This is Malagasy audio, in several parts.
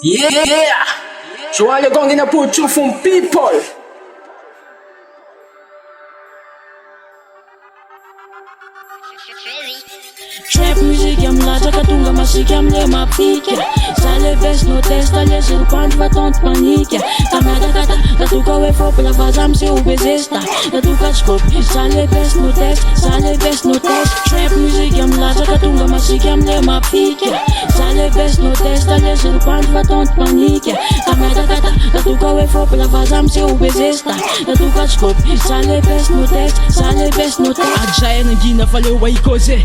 Yeah! João Legang in a put you from people. Trap music yam latsaka tonga masika amle mapika. Sale best no test alesy rupandy fa tonto panika. Kamiadakata tatuka hoe fopy lafa za amse obezesta. Tatuka skopy sale best no test, sale best no test. Trap music yam latsaka tonga masika amle mapika. Sale best no test alesy rupandy fa tonto panika. Kamiadakata tatuka hoe fopy lafa za amse obezesta. Tatuka skopy sale best no test, sale best no test. Adjaya nangina fa leo waikoze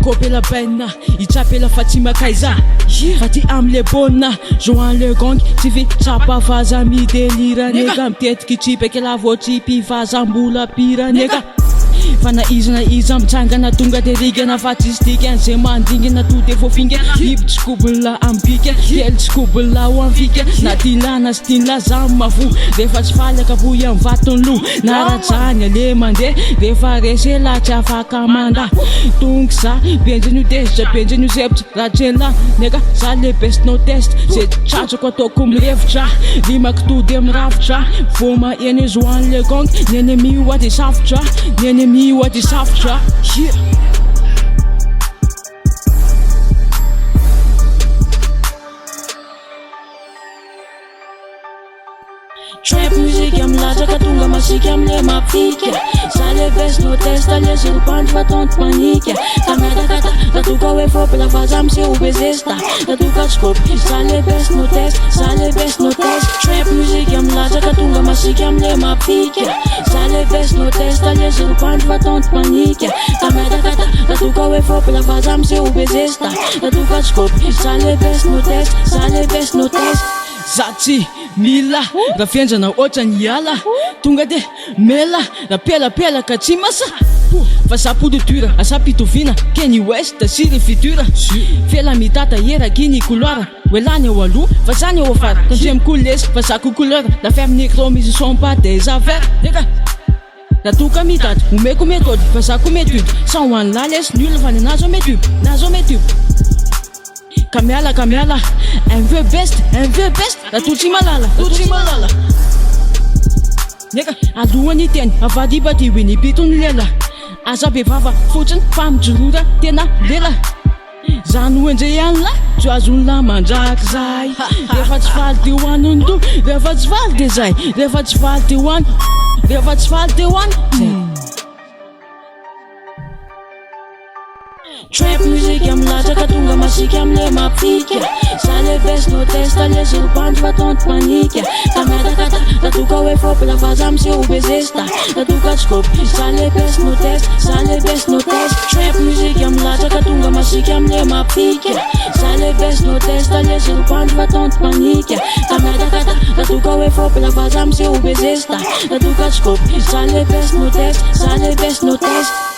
kopela baina itrapela fa tsy makaiza fa ty amle bona João Legang tsy fitrapa vaza midelira nega mitetiky tripaka la voatry mpivazambola piranega fa na iza mitsangana tonga de rigana fa tsisy dikany zay mandingana to de fofinga hipy tsy kobonla ambika kely tsy kobonla ho amfika na tilana sy tinla za mavo rehefa tsy falaka boy am vatony lo na rajany ale mandeha rehefa resy la tsy afaka manda tonga za benjeny desitra benjeny zepitra ratrela nega za le best no test zay tratrako ataoko mirevitra rimako to de miravitra voma eny João Legang neny mihoaty safitra neny mihoaty safitra Trap music yam latsaka tonga masika amle mapika. Sale best no test alesy rupandy fa tonto panika. Kamiadakata tatuka hoe fopy lafa za amse obezesta. Tatuka skopy sale best no test, sale best no test. Trap music yam latsaka tonga masika amle mapika. Sale best no test alesy rupandy fa tonto panika. Kamiadakata tatuka hoe fopy lafa za amse obezesta. Tatuka skopy sale best no test, sale best no test. za tsy mila raha fiandrana ohatra ny ala tonga de mela raha pelapelaka tsy masa fa sapody dura asapitoviana Kanye West sy ry fitura fela mitata eraky ny couleura welany ao aloha fa zany ao afara tandremo coulesy fa zako couleur la ferme micro misy sont pas des affaires eka la toka mitata omeko méthode fa zako méthode sans hoany la laisse nul fa nazo méthode Kamiala, un veut best, la tutsi malala. Nega, alohany teny, avadibady wini pitony lela. Aza be vava fotsiny fa mijorora tena lela. Zany hoendre ihany la, tsy azony la mandraky zay. Rehefa tsy faly de hoaniny to, rehefa tsy faly de zay. Rehefa tsy faly de hoany, rehefa tsy faly de hoany. Trap music yam latsaka tonga masika amle mapika. Sale best no test alesy rupandy fa tonto panika. Kamiadakata tatuka hoe fopy lafa za amse obezesta. Tatuka skopy sale best no test, sale best no test. Trap music yam latsaka tonga masika amle mapika. Sale best no test alesy rupandy fa tonto panika. Kamiadakata tatuka hoe fopy lafa za amse obezesta. Tatuka skopy sale best no test, sale best no test.